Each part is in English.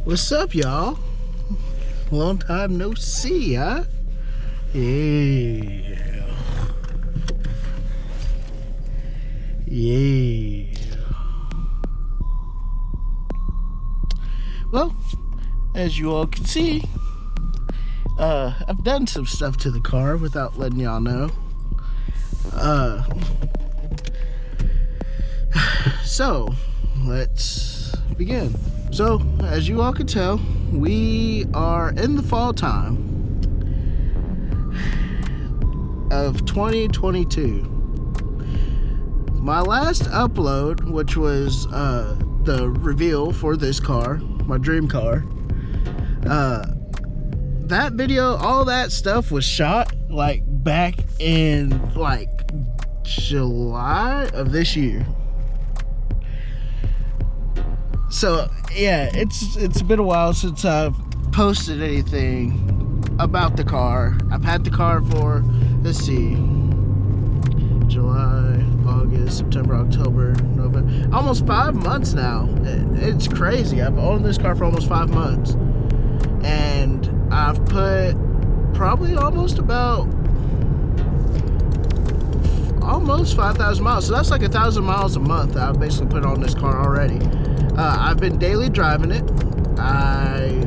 What's up, y'all? Long time no see, huh? Yeah. Yeah. Well, as you all can see, I've done some stuff to the car without letting y'all know. So, let's begin. So, as you all can tell, we are in the fall time of 2022. My last upload, which was the reveal for this car, my dream car, that video, all that stuff was shot like back in like July of this year. So yeah, it's been a while since I've posted anything about the car. I've had the car for, let's see, July, August, September, October, November, almost 5 months now. It's crazy. I've owned this car for almost 5 months, and I've put probably almost 5,000 miles. So that's like 1,000 miles a month that I've basically put on this car already. I've been daily driving it. I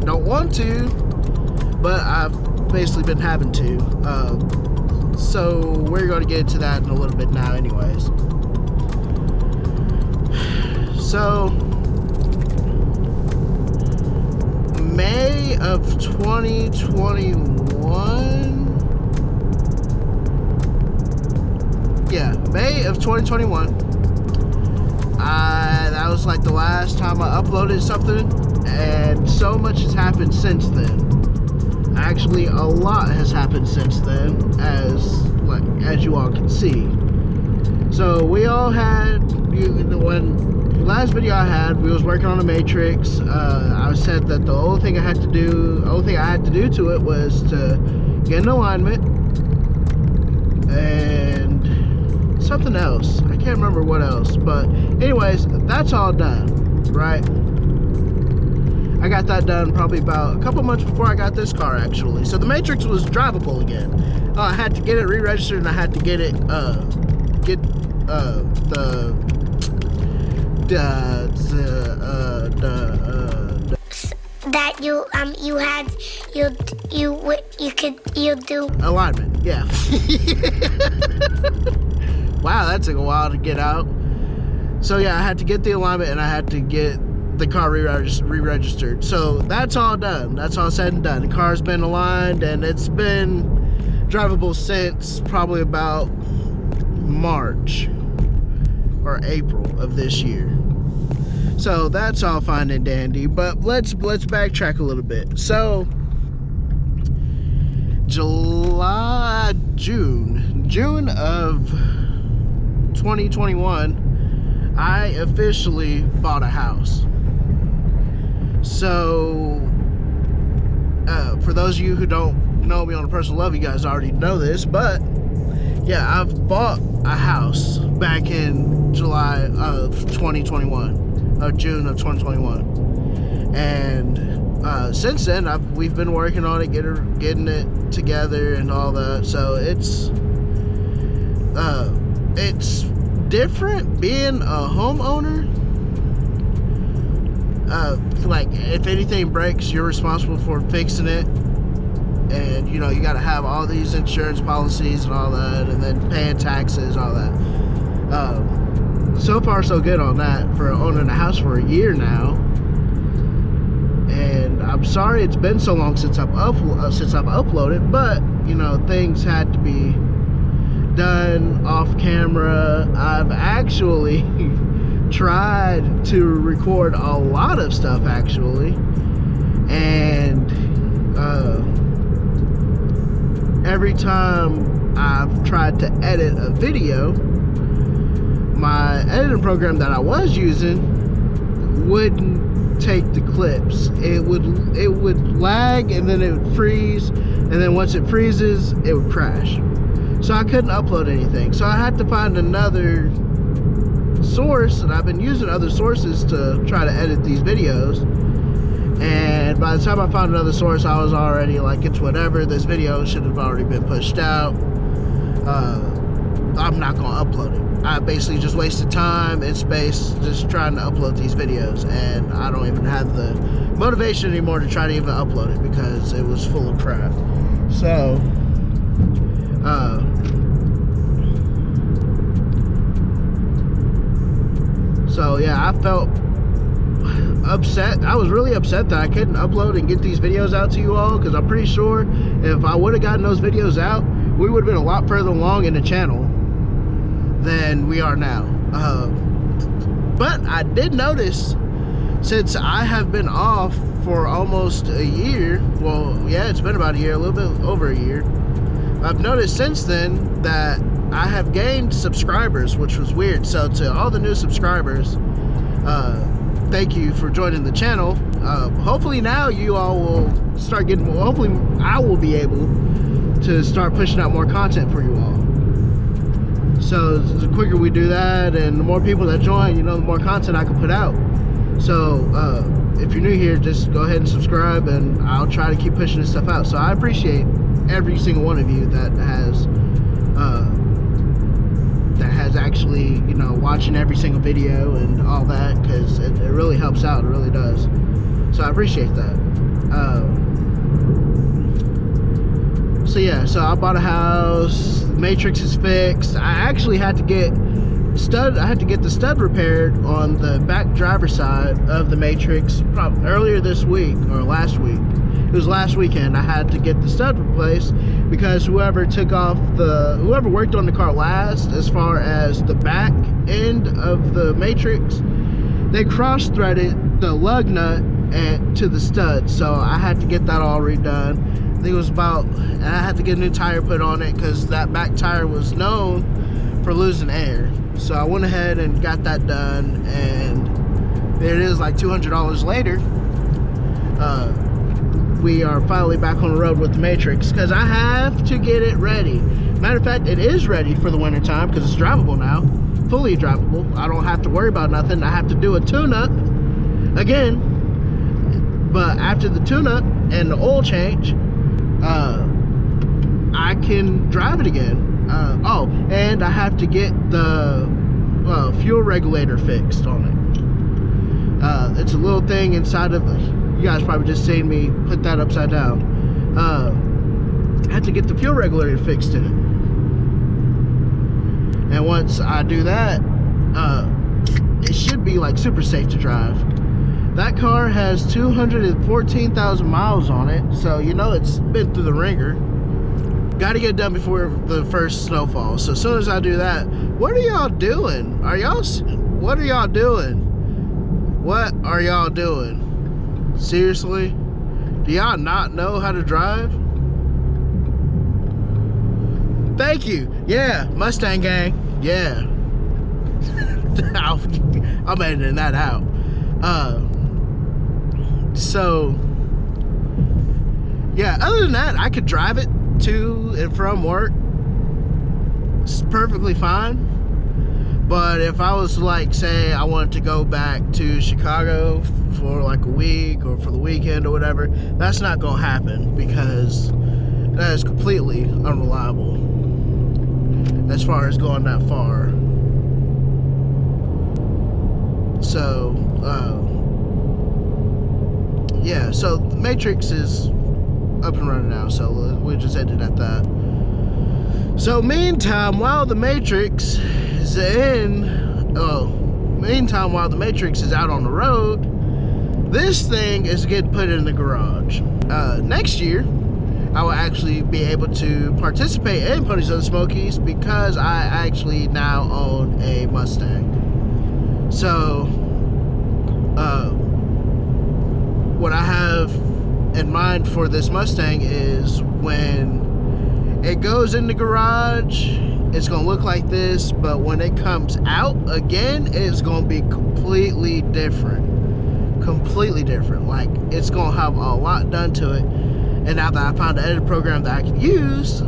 don't want to, but I've basically been having to. So we're going to get into that in a little bit now anyways. So May of 2021. Yeah, May of 2021. That was like the last time I uploaded something, and so much has happened since then. Actually, a lot has happened since then, as you all can see. So we all had, when last video I had, we was working on a matrix. I said that the only thing I had to do to it was to get an alignment and something else. I can't remember what else, but anyways, that's all done, right? I got that done probably about a couple months before I got this car, actually. So the Matrix was drivable again. I had to get it re-registered, and I had to get it that you do alignment. Yeah. Wow, that took a while to get out. So yeah, I had to get the alignment, and I had to get the car re-registered. So that's all done. That's all said and done. The car's been aligned, and it's been drivable since probably about March or April of this year. So that's all fine and dandy, but let's backtrack a little bit. So June of 2021, I officially bought a house. So for those of you who don't know me on a personal level, you guys already know this, but yeah, I've bought a house back in July of 2021, or June of 2021, and since then we've been working on it, getting it together and all that. So it's different being a homeowner. Like, if anything breaks, you're responsible for fixing it, and you know, you got to have all these insurance policies and all that, and then paying taxes, all that. So far so good on that for owning a house for a year now. And I'm sorry it's been so long since I've uploaded, but you know, things had to be done off camera. I've actually tried to record a lot of stuff, actually, and every time I've tried to edit a video, my editing program that I was using wouldn't take the clips. It would lag, and then it would freeze, and then once it freezes, it would crash. So I couldn't upload anything. So I had to find another source, and I've been using other sources to try to edit these videos. And by the time I found another source, I was already like, it's whatever. This video should have already been pushed out. I'm not gonna upload it. I basically just wasted time and space just trying to upload these videos, and I don't even have the motivation anymore to try to even upload it because it was full of crap. So yeah, I felt upset. I was really upset that I couldn't upload and get these videos out to you all, because I'm pretty sure if I would have gotten those videos out, we would have been a lot further along in the channel than we are now. But I did notice, since I have been off for almost a year, well, yeah, it's been about a year, a little bit over a year, I've noticed since then that I have gained subscribers, which was weird. So to all the new subscribers, thank you for joining the channel. Hopefully now you all will start getting more. Hopefully I will be able to start pushing out more content for you all. So the quicker we do that and the more people that join, you know, the more content I can put out. So if you're new here, just go ahead and subscribe, and I'll try to keep pushing this stuff out. So I appreciate every single one of you that has actually, you know, watching every single video and all that, because it really helps out. It really does. So I appreciate that. So yeah, so I bought a house. Matrix is fixed. I actually had to get the stud repaired on the back driver's side of the Matrix probably earlier this week or last week. It was last weekend. I had to get the stud replaced because whoever worked on the car last, as far as the back end of the Matrix, they cross-threaded the lug nut to the stud. So I had to get that all redone. I think it was and I had to get a new tire put on it because that back tire was known for losing air. So I went ahead and got that done, and there it is, like $200 later. We are finally back on the road with the Matrix, because I have to get it ready. Matter of fact, it is ready for the winter time because it's drivable now, fully drivable. I don't have to worry about nothing. I have to do a tune-up again, but after the tune-up and the oil change, I can drive it again. Oh, and I have to get the fuel regulator fixed on it. It's a little thing inside of you guys probably just seen me put that upside down. I had to get the fuel regulator fixed in it, and once I do that, it should be like super safe to drive. That car has 214,000 miles on it, so you know it's been through the ringer. Got to get it done before the first snowfall. So as soon as I do that, what are y'all doing? What are y'all doing? What are y'all doing? Seriously? Do y'all not know how to drive? Thank you. Yeah, Mustang gang. Yeah. I'm editing that out. So yeah, other than that, I could drive it to and from work. It's perfectly fine. But if I was like, say I wanted to go back to Chicago for like a week or for the weekend or whatever, that's not gonna happen, because that is completely unreliable as far as going that far. So yeah, so the Matrix is up and running now, so we just ended at that. So meantime, while the Matrix is out on the road, this thing is getting put in the garage. Next year, I will actually be able to participate in Ponies of the Smokies, because I actually now own a Mustang. So what I have in mind for this Mustang is, when it goes in the garage, it's gonna look like this, but when it comes out again, it's gonna be completely different. Like, it's gonna have a lot done to it. And now that I found an edit program that I can use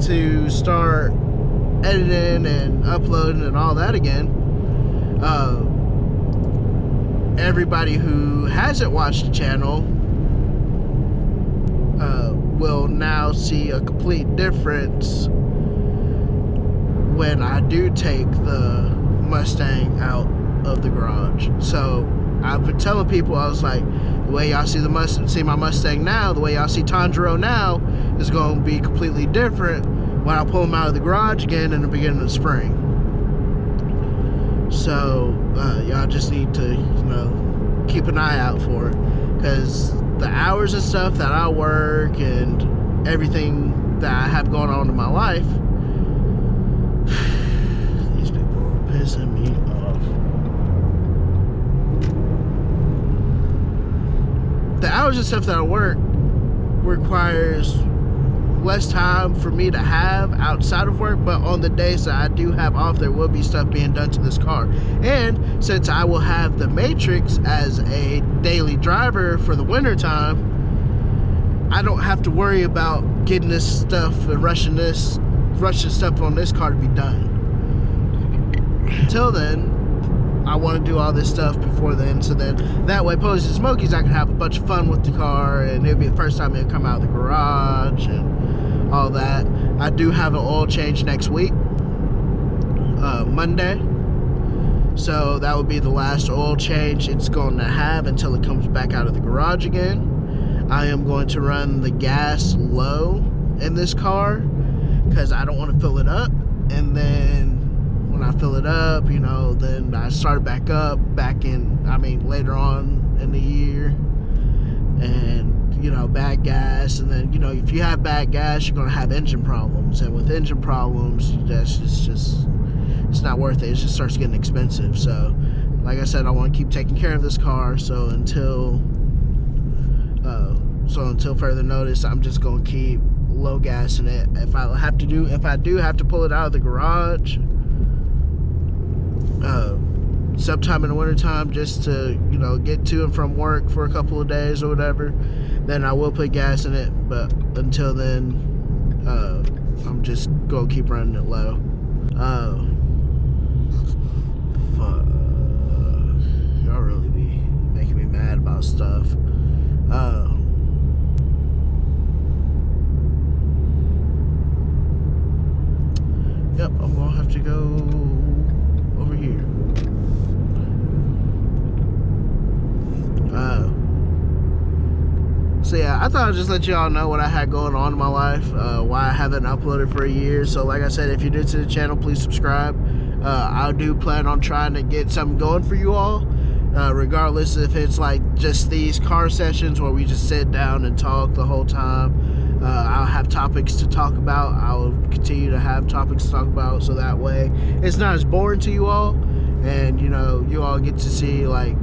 to start editing and uploading and all that again, Everybody who hasn't watched the channel will now see a complete difference when I do take the Mustang out of the garage. So I've been telling people, I was like, the way y'all see my Mustang now, the way y'all see Tanjiro now is going to be completely different when I pull them out of the garage again in the beginning of the spring. So y'all just need to, keep an eye out for it, because the hours and stuff that I work and everything that I have going on in my life, these people are pissing me off. The hours and stuff that I work requires less time for me to have outside of work, but on the days that I do have off, there will be stuff being done to this car. And since I will have the Matrix as a daily driver for the winter time, I don't have to worry about getting this stuff and rushing stuff on this car to be done. Until then, I want to do all this stuff before then, so then that way, Ponies and Smokies, I can have a bunch of fun with the car, and it'll be the first time it'll come out of the garage and all that. I do have an oil change next week, Monday, so that would be the last oil change it's going to have until it comes back out of the garage again. I am going to run the gas low in this car because I don't want to fill it up, and then when I fill it up, then I start back up later on in the year, and bad gas, and then if you have bad gas, you're gonna have engine problems, and with engine problems, it's not worth it. It just starts getting expensive. So like I said, I want to keep taking care of this car, so until further notice, I'm just gonna keep low gas in it. If I do have to pull it out of the garage sometime in the wintertime, just to get to and from work for a couple of days or whatever, then I will put gas in it. But until then, I'm just gonna keep running it low. Fuck, y'all really be making me mad about stuff. Yep, I'm gonna have to go over here. So yeah, I thought I'd just let y'all know what I had going on in my life, why I haven't uploaded for a year. So like I said, if you're new to the channel, please subscribe. I do plan on trying to get something going for you all, regardless if it's like just these car sessions where we just sit down and talk the whole time. I'll have topics to talk about. I'll continue to have topics to talk about, so that way it's not as boring to you all, and you all get to see like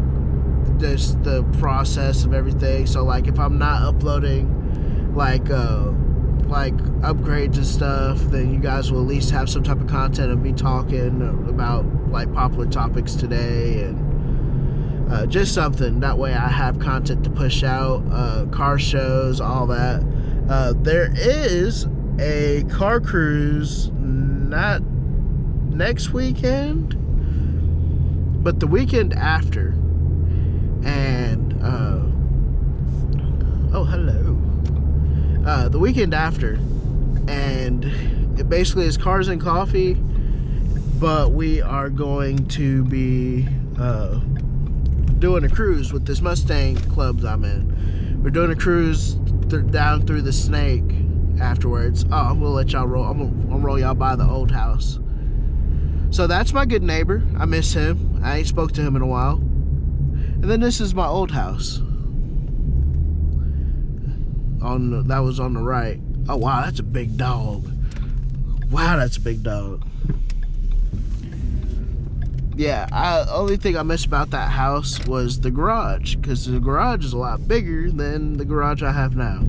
the process of everything. So like if I'm not uploading like upgrades and stuff, then you guys will at least have some type of content of me talking about like popular topics today, and just something that way I have content to push out, car shows, all that. There is a car cruise, not next weekend, but the weekend after. And oh, hello. The weekend after, and it basically is cars and coffee, but we are going to be doing a cruise with this Mustang club I'm in. We're doing a cruise down through the Snake afterwards. Oh, I'm gonna let y'all roll. I'm gonna roll y'all by the old house. So that's my good neighbor. I miss him. I ain't spoke to him in a while. And then this is my old house. That was on the right. Oh wow, that's a big dog. Wow, that's a big dog. Yeah, only thing I miss about that house was the garage, because the garage is a lot bigger than the garage I have now.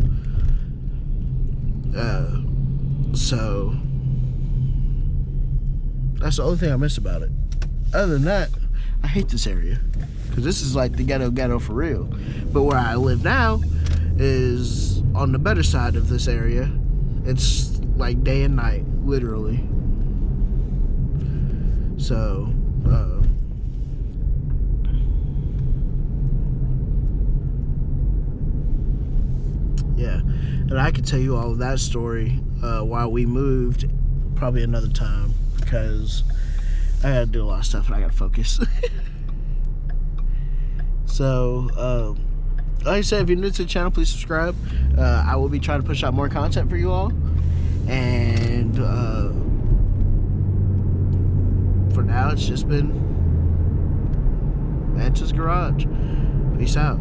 So that's the only thing I miss about it. Other than that, I hate this area, because this is like the ghetto for real. But where I live now is on the better side of this area. It's like day and night, literally. So And I could tell you all of that story while we moved probably another time, because I gotta do a lot of stuff and I gotta focus. So like I said, if you're new to the channel, please subscribe. I will be trying to push out more content for you all. And for now, it's just been Mantis Garage. Peace out.